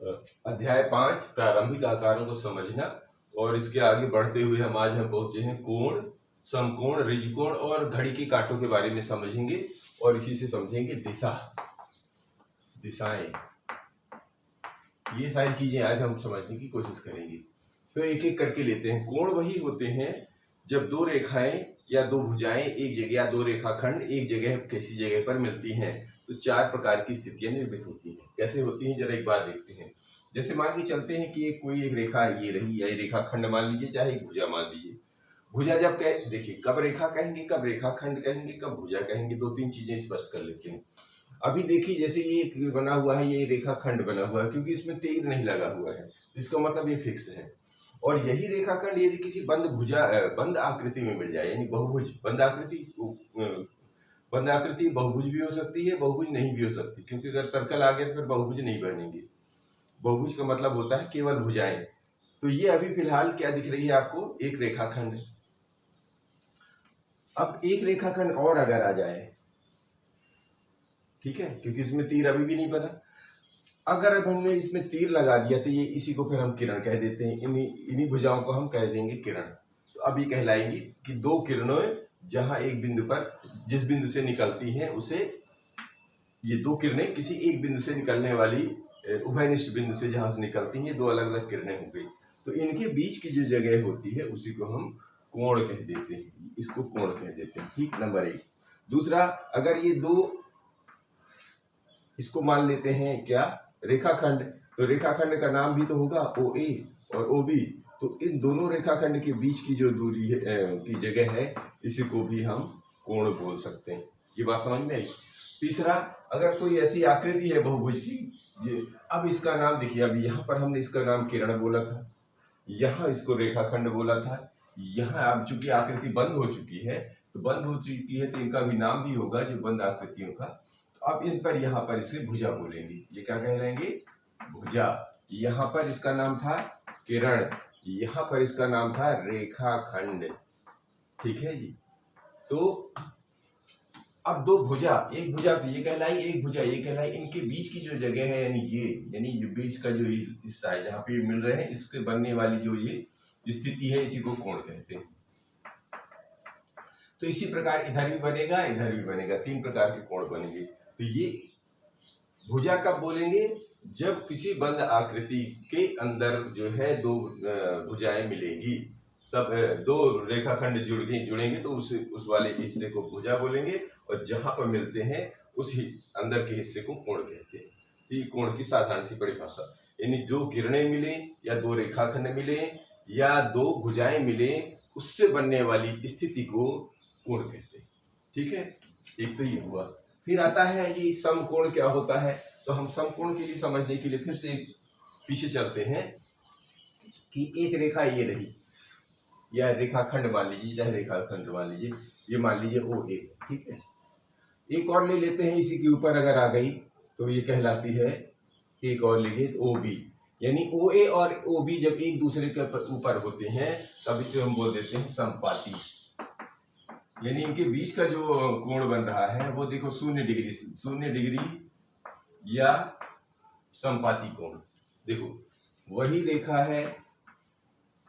अध्याय 5 प्रारंभिक आकारों को समझना। और इसके आगे बढ़ते हुए आज हम पहुंचे हैं कोण, समकोण, ऋजकोण और घड़ी के कांटों के बारे में समझेंगे और इसी से समझेंगे दिशाएं। ये सारी चीजें आज हम समझने की कोशिश करेंगे। तो एक एक करके लेते हैं। कोण वही होते हैं जब दो रेखाएं या दो भुजाएं एक जगह या दो रेखाखंड एक जगह किसी जगह पर मिलती हैं तो चार प्रकार की स्थितियां निर्मित होती हैं। कैसे होती हैं जरा एक बार देखते हैं। जैसे मान के चलते हैं कि कोई एक रेखा ये रही, या ये रेखाखंड मान लीजिए, चाहे भुजा मान लीजिए। भुजा जब कह देखिए, कब रेखा कहेंगे, कब रेखाखंड कहेंगे, कब भुजा कहेंगे, दो तीन चीजें स्पष्ट कर लेते हैं। अभी देखिए, जैसे ये बना हुआ है, ये रेखाखंड बना हुआ है, क्योंकि इसमें तीर नहीं लगा हुआ है, इसका मतलब ये फिक्स है। और यही रेखाखंड यदि किसी बंद आकृति में मिल जाए, यानी बहुभुज, बंद आकृति बहुभुज भी हो सकती है, बहुभुज नहीं भी हो सकती, क्योंकि अगर सर्कल आ गया तो फिर बहुभुज नहीं बनेंगे। बहुभुज का मतलब होता है केवल भुजाएं। तो ये अभी फिलहाल क्या दिख रही है आपको, एक रेखाखंड। अब एक रेखाखंड और अगर आ जाए, ठीक है, क्योंकि इसमें तीर अभी भी नहीं बना। अगर अब हमने इसमें तीर लगा दिया तो ये इसी को फिर हम किरण कह देते हैं। इन्हीं भुजाओं को हम कह देंगे किरण। तो अब ये कहलाएंगी कि दो किरणें जहां एक बिंदु पर, जिस बिंदु से निकलती हैं उसे, ये दो किरणें किसी एक बिंदु से निकलने वाली उभयनिष्ठ बिंदु से जहां से निकलती हैं, दो अलग अलग किरणें हो गई, तो इनके बीच की जो जगह होती है उसी को हम कोण कह देते हैं। इसको कोण कह देते हैं। ठीक, नंबर एक। दूसरा, अगर ये दो, इसको मान लेते हैं क्या, रेखाखंड, तो रेखाखंड का नाम भी तो होगा OA और OB। तो इन दोनों रेखाखंड के बीच की जो दूरी है, की जगह है, इसी को भी हम कोण बोल सकते हैं। ये बात समझ में आई। तीसरा, अगर कोई ऐसी आकृति है बहुभुज की, अब इसका नाम देखिए, अब यहाँ पर हमने इसका नाम किरण बोला था, यहाँ इसको रेखाखंड बोला था, यहाँ अब चूंकि आकृति बंद हो चुकी है, तो बंद हो चुकी है तो इनका भी नाम भी होगा, जो बंद आकृतियों का। अब इन पर, यहाँ पर इसे भुजा बोलेंगे। ये क्या कहलाएंगे, भुजा। यहाँ पर इसका नाम था किरण, यहाँ पर इसका नाम था रेखाखंड। ठीक है जी। तो अब दो भुजा, एक भुजा तो ये कहलाई, एक भुजा ये कहलाई, इनके बीच की जो जगह है, यानी जो बीच का जो हिस्सा है जहाँ पे मिल रहे हैं, इससे बनने वाली जो ये स्थिति है, इसी को कोण कहते हैं। तो इसी प्रकार इधर भी बनेगा, इधर भी बनेगा, तीन प्रकार के कोण बनेंगे। तो ये भुजा कब बोलेंगे, जब किसी बंद आकृति के अंदर जो है दो भुजाएं मिलेंगी, तब दो रेखाखंड जुड़ेंगे तो उस वाले हिस्से को भुजा बोलेंगे, और जहां पर मिलते हैं उस अंदर के हिस्से को कोण कहते हैं। तो ये कोण की साधारण सी परिभाषा, यानी जो किरणें मिले या दो रेखाखंड मिले या दो भुजाएं मिले, उससे बनने वाली स्थिति को कोण कहते हैं। ठीक है, एक तो ये हुआ। फिर आता है ये समकोण क्या होता है। तो हम समकोण के लिए समझने के लिए फिर से पीछे चलते हैं कि एक रेखा ये रही, या रेखाखंड मान लीजिए, चाहे रेखाखंड मान लीजिए, ये मान लीजिए OA। ठीक है, एक और ले लेते हैं, इसी के ऊपर अगर आ गई तो ये कहलाती है, एक और लेंगे OB। यानी OA और OB जब एक दूसरे के ऊपर होते हैं तब इसे हम बोल देते हैं समपाती। यानी इनके बीच का जो कोण बन रहा है वो देखो 0 डिग्री या समपाती कोण। देखो वही रेखा है,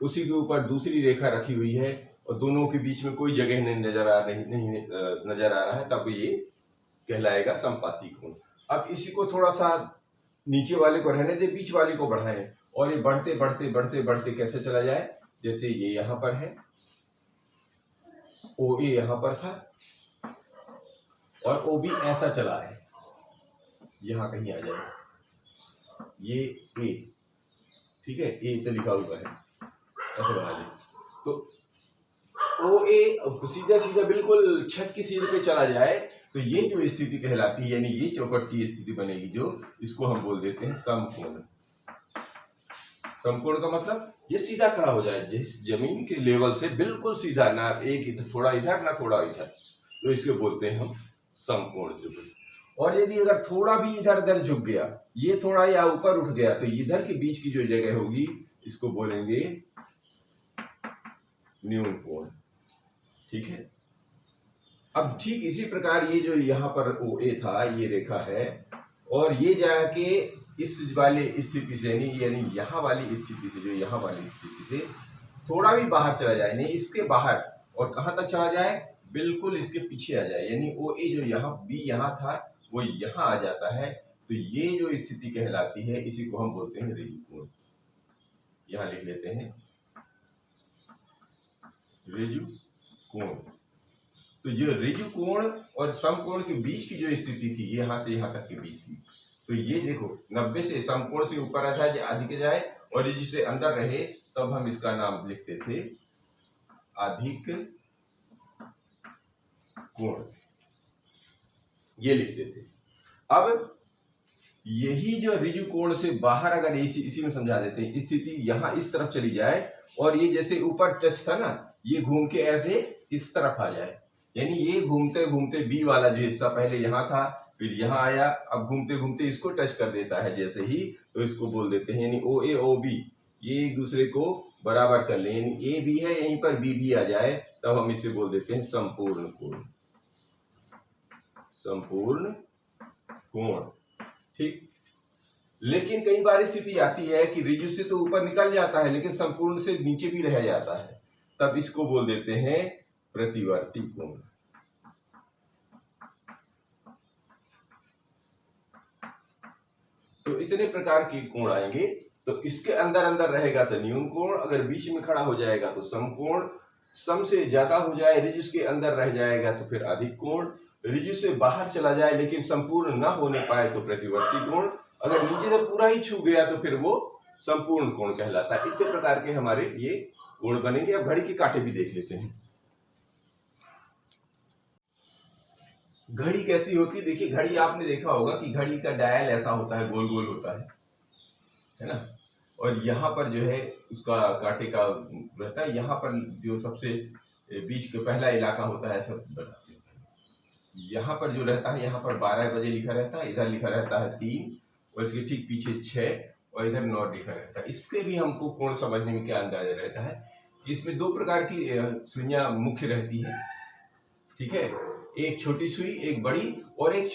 उसी के ऊपर दूसरी रेखा रखी हुई है और दोनों के बीच में कोई जगह नहीं नजर आ रहा है, तब ये कहलाएगा समपाती कोण। अब इसी को थोड़ा सा नीचे वाले को रहने दे, बीच वाले को बढ़ाएं, और ये बढ़ते बढ़ते बढ़ते बढ़ते कैसे चला जाए, जैसे ये यहाँ पर है, OA यहाँ पर था और OB ऐसा चला है, यहाँ कहीं आ जाए, ये A। ठीक है, A तो लिखा हुआ है, ऐसे बना लीजिए। तो OA सीधा सीधा बिल्कुल छत की सीध पे चला जाए तो ये जो स्थिति कहलाती है, यानी ये चौखट की स्थिति बनेगी, जो इसको हम बोल देते हैं समकोण। समकोण का मतलब ये सीधा खड़ा हो जाए, जिस जमीन के लेवल से बिल्कुल सीधा, ना एक इधर थोड़ा इधर ना थोड़ा इधर, तो इसको बोलते हैं हम समकोण त्रिभुज। और यदि अगर थोड़ा भी इधर उधर झुक गया, ये थोड़ा या ऊपर उठ गया, तो इधर के बीच की जो जगह होगी इसको बोलेंगे न्यून कोण। ठीक है, अब ठीक इसी प्रकार ये जो यहाँ पर OA था, ये रेखा है, और ये जाके इस वाली स्थिति से यानी यहाँ वाली स्थिति से, जो यहाँ वाली स्थिति से थोड़ा भी बाहर चला जाए, नहीं इसके बाहर, और कहाँ तक चला जाए, बिल्कुल इसके पीछे आ जाए, यानी ओ ए जो यहाँ बी यहाँ था वो यहाँ आ जाता है, तो ये जो स्थिति कहलाती है इसी को हम बोलते हैं ऋजु कोण। यहाँ लिख लेते हैं ऋजु कोण। तो जो ऋजु कोण और समकोण के बीच की जो स्थिति थी, यहाँ से यहाँ तक के बीच की, तो ये देखो 90 से समकोण से ऊपर आ जाए, अधिक जाए, और ऋजु से अंदर रहे, तब हम इसका नाम लिखते थे अधिक कोण, ये लिखते थे। अब यही जो ऋजु कोण से बाहर, अगर इसी में समझा देते हैं, स्थिति यहाँ इस तरफ चली जाए और ये जैसे ऊपर टच था ना, ये घूम के ऐसे इस तरफ आ जाए, यानी ये घूमते घूमते बी वाला जो हिस्सा पहले यहाँ था फिर यहाँ आया, अब घूमते घूमते इसको टच कर देता है जैसे ही, तो इसको बोल देते हैं, यानी ओ ए ओ बी ये एक दूसरे को बराबर कर लें, यानी ए बी है यहीं पर बी भी आ जाए, तब हम इसे बोल देते हैं संपूर्ण कोण। संपूर्ण कोण, ठीक। लेकिन कई बार स्थिति आती है कि ऋजु से तो ऊपर निकल जाता है लेकिन संपूर्ण से नीचे भी रह जाता है, तब इसको बोल देते हैं प्रतिवर्ती कोण। तो इतने प्रकार के कोण आएंगे। तो इसके अंदर अंदर रहेगा तो न्यून कोण, अगर बीच में खड़ा हो जाएगा तो समकोण, सम से ज्यादा हो जाए, ऋजु के अंदर रह जाएगा तो फिर अधिक कोण, ऋजु से बाहर चला जाए लेकिन संपूर्ण न होने पाए तो प्रतिवर्ती कोण, अगर नीचे से पूरा ही छू गया तो फिर वो संपूर्ण कोण कहलाता है। इतने प्रकार के हमारे ये कोण बनेंगे। अब घड़ी के कांटे भी देख लेते हैं। घड़ी कैसी होती है, देखिए घड़ी आपने देखा होगा कि घड़ी का डायल ऐसा होता है, गोल गोल होता है ना, और यहाँ पर जो है उसका कांटे का रहता है, यहाँ पर जो सबसे बीच का पहला इलाका होता है सब, यहाँ पर जो रहता है, यहाँ पर 12 बजे लिखा रहता है, इधर लिखा रहता है 3, और इसके ठीक पीछे 6 और इधर 9 लिखा रहता है। इसके भी हमको कोण समझने में क्या अंदाजा रहता है कि इसमें 2 प्रकार की सुइयां मुख्य रहती है, ठीक है, एक छोटी सुई, एक बड़ी, और एक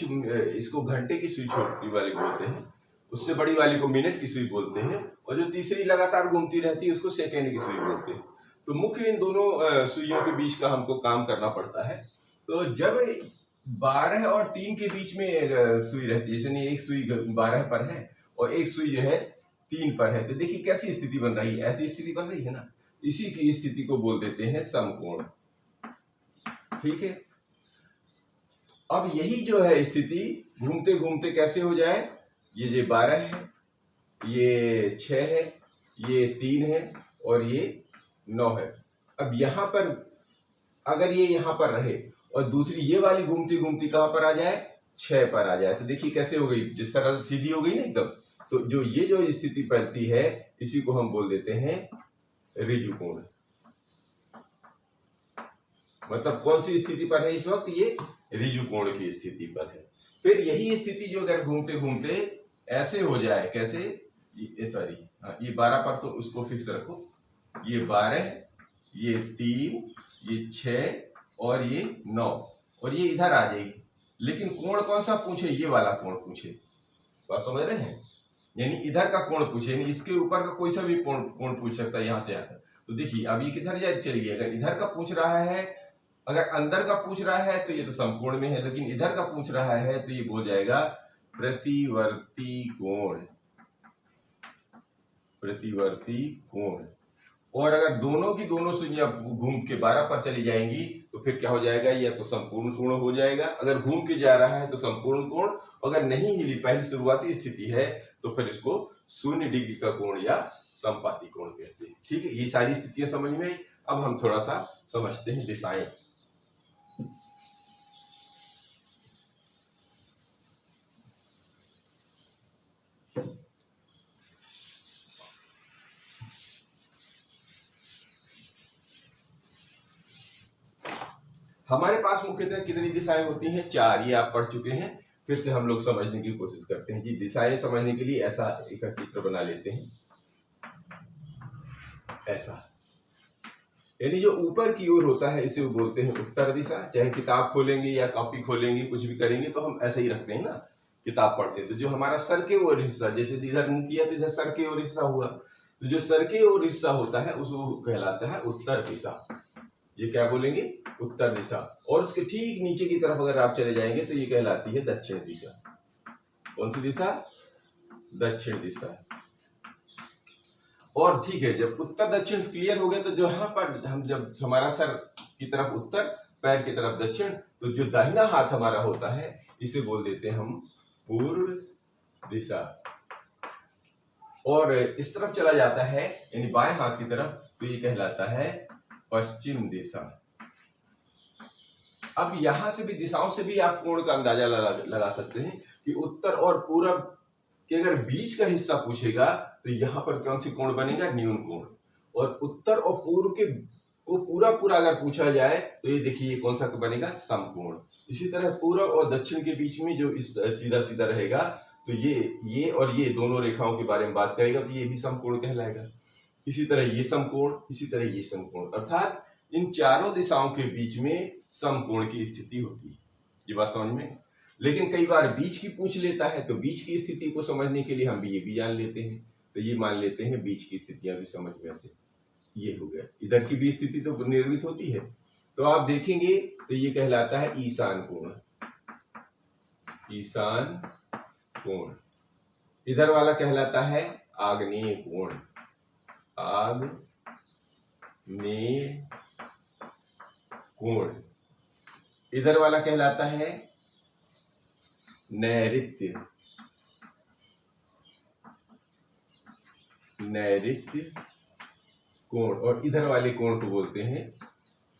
इसको घंटे की सुई छोटी वाली बोलते हैं, उससे बड़ी वाली को मिनट की सुई बोलते हैं, और जो तीसरी लगातार घूमती रहती है उसको सेकेंड की सुई बोलते हैं। तो मुख्य इन दोनों सुइयों के बीच का हमको काम करना पड़ता है। तो जब 12 और 3 के बीच में सुई रहती है, जैसे एक सुई 12 पर है और एक सुई जो है 3 पर है, तो देखिए कैसी स्थिति बन रही है, ऐसी स्थिति बन रही है ना, इसी की स्थिति को बोल देते हैं समकोण, ठीक है। अब यही जो है स्थिति घूमते घूमते कैसे हो जाए, ये 12 है, ये 6 है, ये 3 है और ये 9 है। अब यहाँ पर अगर ये यहाँ पर रहे और दूसरी ये वाली घूमती घूमती कहाँ पर आ जाए, 6 पर आ जाए, तो देखिए कैसे हो गई, जिस तरह सीधी हो गई ना एकदम। तो जो ये जो स्थिति बनती है इसी को हम बोल देते हैं ऋजु कोण। मतलब कौन सी स्थिति पर है इस वक्त, ये ऋजु कोण की स्थिति पर है। फिर यही स्थिति जो अगर घूमते घूमते ऐसे हो जाए, कैसे, ये 12 पर, तो उसको फिक्स रखो, ये 12, ये 3, ये 6 और ये 9, और ये इधर आ जाएगी, लेकिन कोण कौन सा पूछे, ये वाला कोण पूछे, बात समझ रहे हैं, यानी इधर का कोण पूछे, यानी इसके ऊपर का कोई सा भी कोण पूछ सकता है यहाँ से आकर। तो देखिए अब ये किधर जाए, चलिए अगर इधर का पूछ रहा है, अगर अंदर का पूछ रहा है तो ये तो समकोण में है, लेकिन इधर का पूछ रहा है तो ये हो जाएगा प्रतिवर्ती कोण, प्रतिवर्ती कोण। और अगर दोनों की दोनों सुइयां घूम के 12 पर चली जाएंगी तो फिर क्या हो जाएगा, यह तो संपूर्ण कोण हो जाएगा। अगर घूम के जा रहा है तो संपूर्ण कोण, अगर नहीं हिली, पहली शुरुआती स्थिति है, तो फिर इसको 0 डिग्री का कोण या समपाती कोण कहते हैं, ठीक है। ये सारी स्थितियां समझ में। अब हम थोड़ा सा समझते हैं दिशाएं। हमारे पास मुख्यतः कितनी दिशाएं होती हैं, 4, ये आप पढ़ चुके हैं। फिर से हम लोग समझने की कोशिश करते हैं जी। दिशाएं समझने के लिए ऐसा एक चित्र बना लेते हैं, ऐसा, यानी जो ऊपर की ओर होता है इसे वो बोलते हैं उत्तर दिशा। चाहे किताब खोलेंगे या कॉपी खोलेंगे, कुछ भी करेंगे तो हम ऐसे ही रखते हैं ना किताब पढ़ते हैं, तो जो हमारा सर के ओर हिस्सा, जैसे इधर मुंह किया तो इधर सर के ओर हिस्सा हुआ, तो जो सर के ओर हिस्सा होता है उसको कहलाता है उत्तर दिशा। ये क्या बोलेंगे? उत्तर दिशा। और उसके ठीक नीचे की तरफ अगर आप चले जाएंगे तो ये कहलाती है दक्षिण दिशा। कौन सी दिशा? दक्षिण दिशा। और ठीक है, जब उत्तर दक्षिण क्लियर हो गया तो जो यहाँ पर हम जब हमारा सर की तरफ उत्तर, पैर की तरफ दक्षिण, तो जो दाहिना हाथ हमारा होता है इसे बोल देते हैं हम पूर्व दिशा। और इस तरफ चला जाता है यानी बाएं हाथ की तरफ, तो ये कहलाता है पश्चिम दिशा। अब यहां से भी, दिशाओं से भी आप कोण का अंदाजा लगा सकते हैं कि उत्तर और पूरब के अगर बीच का हिस्सा पूछेगा तो यहाँ पर कौन सी कोण बनेगा? न्यून कोण। और उत्तर और पूर्व के को पूरा पूरा अगर पूछा जाए तो ये देखिए कौन सा बनेगा? समकोण। इसी तरह पूर्व और दक्षिण के बीच में जो इस सीधा सीधा रहेगा, तो ये और ये दोनों रेखाओं के बारे में बात करेगा तो ये भी समकोण कहलाएगा। इसी तरह ये समकोण, इसी तरह ये समकोण, अर्थात इन चारों दिशाओं के बीच में समकोण की स्थिति होती है। ये बात समझ में? लेकिन कई बार बीच की पूछ लेता है, तो बीच की स्थिति को समझने के लिए हम ये भी जान लेते हैं, तो ये मान लेते हैं बीच की स्थितियां भी समझ में आती है। ये हो गया, इधर की भी स्थिति तो निर्मित होती है। तो आप देखेंगे तो ये कहलाता है ईशान कोण। ईशान कोण। इधर वाला कहलाता है आग्नेय कोण। आग्नेय कोण। इधर वाला कहलाता है नैऋत्य। नैऋत्य कोण। और इधर वाले कोण को बोलते हैं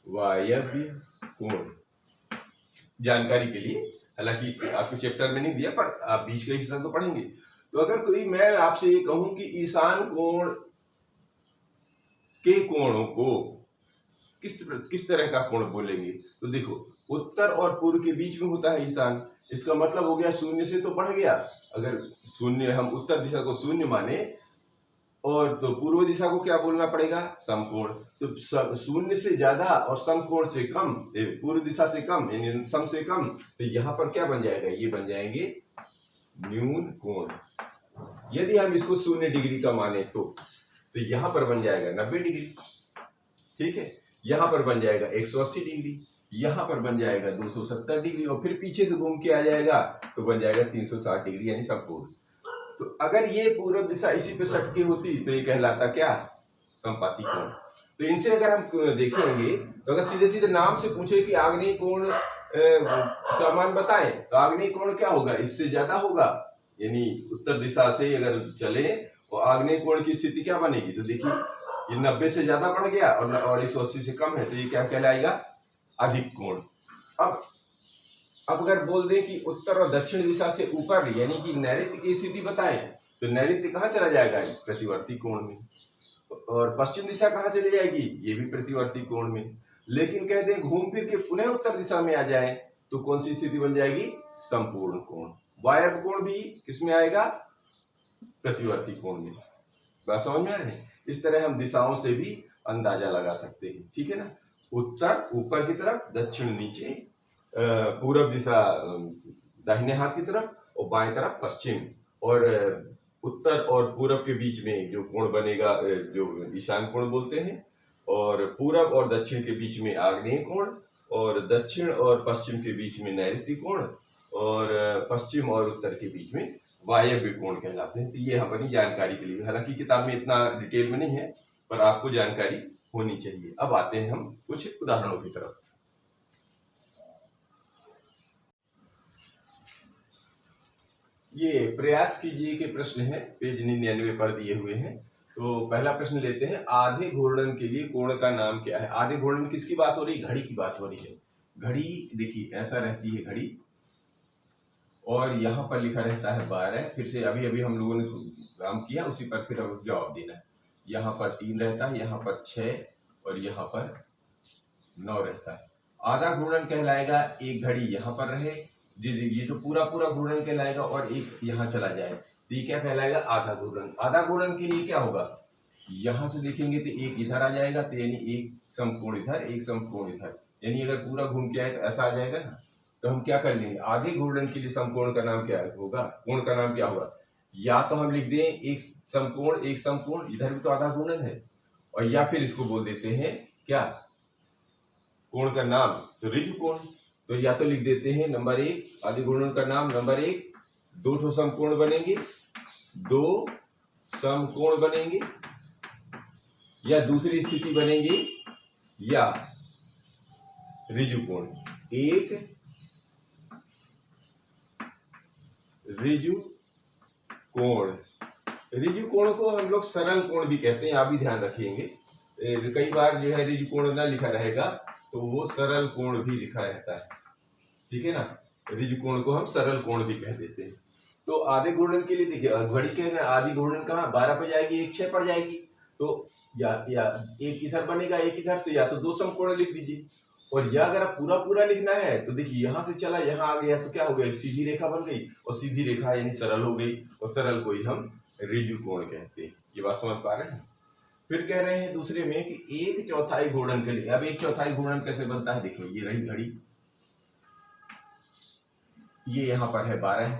वायव्य कोण। जानकारी के लिए, हालांकि आपको चैप्टर में नहीं दिया पर आप बीच का हिस्सा तो पढ़ेंगे। तो अगर कोई, मैं आपसे ये कहूं कि ईशान कोण के कोणों को किस तरह का कोण बोलेंगे, तो देखो उत्तर और पूर्व के बीच में होता है ईशान। इसका मतलब हो गया शून्य से तो बढ़ गया। अगर शून्य, हम उत्तर दिशा को शून्य माने और तो पूर्व दिशा को क्या बोलना पड़ेगा? समकोण। तो शून्य से ज्यादा और समकोण से कम, पूर्व दिशा से कम यानी सम से कम, तो यहाँ पर क्या बन जाएगा? ये बन जाएंगे न्यून कोण। यदि हम इसको 0 डिग्री का माने तो यहाँ पर बन जाएगा 90 डिग्री। ठीक है, यहाँ पर बन जाएगा 180 डिग्री, यहाँ पर बन जाएगा 270 डिग्री, और फिर पीछे से घूम के आ जाएगा तो बन जाएगा 360 डिग्री यानी समकोण। तो अगर ये पूर्व दिशा इसी पे सटकी होती तो ये कहलाता क्या? संपाती कोण। तो इनसे अगर हम देखेंगे तो अगर सीधे सीधे नाम से पूछे कि आग्नेय कोण का मान बताएं, तो आग्नेय कोण क्या होगा? इससे ज्यादा होगा। यानी उत्तर दिशा से अगर चले तो आग्नेय कोण की स्थिति क्या बनेगी? तो देखिए ये 90 से ज्यादा बढ़ गया और 180 से कम है, तो ये क्या कहलाएगा? अधिक कोण। अब अगर बोल दें कि उत्तर और दक्षिण दिशा से ऊपर यानी कि नैऋत्य की स्थिति बताएं, तो नैऋत्य कहाँ चला जाएगा? प्रतिवर्ती कोण में। और पश्चिम दिशा कहाँ चली जाएगी? ये भी प्रतिवर्ती कोण में। लेकिन कहते हैं घूम फिर के पुनः उत्तर दिशा में आ जाए तो कौन सी स्थिति बन जाएगी? संपूर्ण कोण। वायव्य कोण भी किसमें आएगा? प्रतिवर्ती कोण में। बात समझ में आ रही है? इस तरह हम दिशाओं से भी अंदाजा लगा सकते हैं। ठीक है ना? उत्तर ऊपर की तरफ, दक्षिण नीचे, पूरब दिशा दाहिने हाथ की तरफ और बाएं तरफ पश्चिम, और उत्तर और पूरब के बीच में जो कोण बनेगा जो ईशान कोण बोलते हैं, और पूरब और दक्षिण के बीच में आग्नेय कोण, और दक्षिण और पश्चिम के बीच में नैऋत्य कोण, और पश्चिम और उत्तर के बीच में वायव्य कोण कहलाते हैं। तो ये हमारी जानकारी के लिए, हालांकि किताब में इतना डिटेल में नहीं है पर आपको जानकारी होनी चाहिए। अब आते हैं हम कुछ उदाहरणों की तरफ। ये प्रयास कीजिए के प्रश्न है, पेज 99 पर दिए हुए हैं। तो पहला प्रश्न लेते हैं, आधे घूर्णन के लिए कोण का नाम क्या है? आधे घूर्णन किसकी बात हो रही? घड़ी की बात हो रही है। घड़ी देखिए ऐसा रहती है घड़ी, और यहाँ पर लिखा रहता है 12। फिर से अभी हम लोगों ने काम किया उसी पर फिर अब जवाब देना है। यहाँ पर 3 रहता है, यहाँ पर 6 और यहाँ पर 9 रहता है। आधा घूर्णन कहलाएगा एक घड़ी यहाँ पर रहे, ये तो पूरा घूर्णन कहलाएगा, और एक यहाँ चला जाए तो ये क्या कहलाएगा? आधा घूर्णन। आधा घूर्णन के लिए क्या होगा? यहाँ से देखेंगे तो एक इधर आ जाएगा, तो यानी एक समकोण इधर, एक समकोण इधर, यानी अगर पूरा घूम के आए तो ऐसा आ जाएगा ना। तो हम क्या कर लेंगे, आधे घूर्णन के लिए समकोण का नाम क्या होगा, कोण का नाम क्या होगा, या तो हम लिख दें एक समकोण एक समकोण, इधर भी तो आधा घूर्णन है, और या फिर इसको बोल देते हैं क्या, कोण का नाम तो ऋजु कोण। तो या तो लिख देते हैं नंबर 1 आधे घूर्णन का नाम, नंबर 1 दो ठो समकोण बनेंगे, दो समकोण बनेंगे, या दूसरी स्थिति बनेगी या ऋजु कोण, एक ऋजु कोण। ऋजु कोण को हम लोग सरल कोण भी कहते हैं, आप भी ध्यान रखेंगे, कई बार जो है ऋजु कोण ना लिखा रहेगा तो वो सरल कोण भी लिखा रहता है, ठीक है ना। ऋजु कोण को हम सरल कोण भी कह देते हैं। तो आधे घूर्णन के लिए देखिए, घड़ी के ना आधी घूर्णन कहाँ 12 पर जाएगी, एक 6 पर जाएगी, तो या एक इधर बनेगा एक इधर, तो या तो दो समकोण लिख दीजिए, और या अगर आप पूरा पूरा लिखना है तो देखिए यहाँ से चला यहाँ आ गया तो क्या हो गया, एक सीधी रेखा बन गई, और सीधी रेखा यानी सरल हो गई, और सरल को ही हम ऋजु कोण कहते हैं। ये बात समझ पा रहे हैं। फिर कह रहे हैं दूसरे में कि एक चौथाई घूर्णन के लिए, अब एक चौथाई घूर्णन कैसे बनता है, देखो ये रही घड़ी, ये यहाँ पर है 12,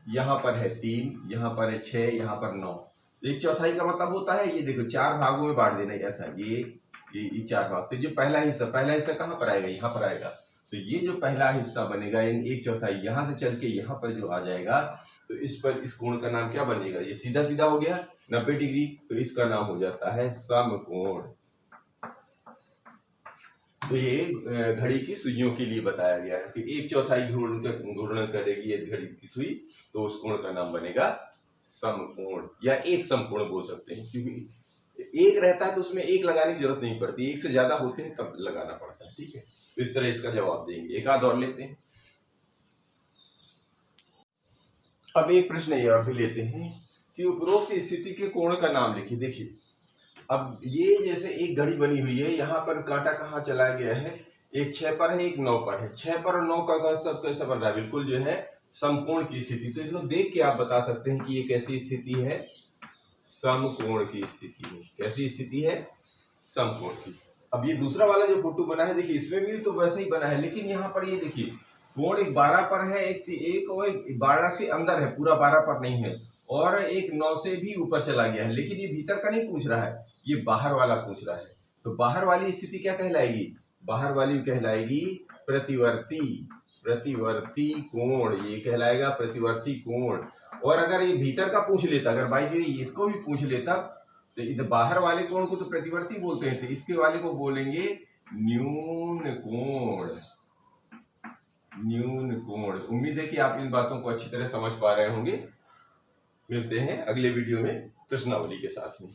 यहाँ पर है 3, यहाँ पर है 6, यहाँ पर 9। एक चौथाई का मतलब होता है ये देखो 4 भागों में बांट देना, ऐसा ये 4 भाग। तो जो पहला हिस्सा कहाँ पर आएगा, यहाँ पर आएगा, तो ये जो पहला हिस्सा बनेगा यानी एक चौथाई यहाँ से चल के यहाँ पर जो आ जाएगा, तो इस पर इस कोण का नाम क्या बनेगा, ये सीधा सीधा हो गया 90 डिग्री, तो इसका नाम हो जाता है समकोण। तो ये घड़ी की सुइयों के लिए बताया गया है कि एक चौथाई घूर्णन करेगी ये घड़ी की सुई, तो उस कोण का नाम बनेगा समकोण, या एक समकोण बोल सकते हैं, क्योंकि एक रहता है तो उसमें एक लगाने की जरूरत नहीं पड़ती, एक से ज्यादा होते हैं तब लगाना पड़ता है, ठीक है। तो इस तरह इसका जवाब देंगे। एक आध और लेते हैं। अब एक प्रश्न ये और भी लेते हैं कि उपरोक्त स्थिति के कोण का नाम लिखिए। देखिए अब ये जैसे एक घड़ी बनी हुई है, यहाँ पर कांटा कहाँ चला गया है, एक 6 पर है एक 9 पर है, 6 पर और 9 का कंसेप्ट कैसा बन रहा है, बिल्कुल जो है समकोण की स्थिति। तो इसको देख के आप बता सकते हैं कि ये कैसी स्थिति है, समकोण की स्थिति है। कैसी स्थिति है, समकोण की। अब ये दूसरा वाला जो फोटो बना है देखिए, इसमें भी तो वैसे ही बना है, लेकिन यहाँ पर ये देखिए कोण एक 12 पर है, एक और 12 से अंदर है, पूरा 12 पर नहीं है, और एक 9 से भी ऊपर चला गया है, लेकिन ये भीतर का नहीं पूछ रहा है, ये बाहर वाला पूछ रहा है। तो बाहर वाली स्थिति क्या कहलाएगी, बाहर वाली कहलाएगी प्रतिवर्ती कोण, ये कहलाएगा प्रतिवर्ती कोण। और अगर ये भीतर का पूछ लेता, अगर भाई जी इसको भी पूछ लेता, तो इधर बाहर वाले कोण को तो प्रतिवर्ती बोलते हैं, तो इसके वाले को बोलेंगे न्यून कोण। न्यून कोण। उम्मीद है कि आप इन बातों को अच्छी तरह समझ पा रहे होंगे। मिलते हैं अगले वीडियो में प्रश्नावली के साथ में।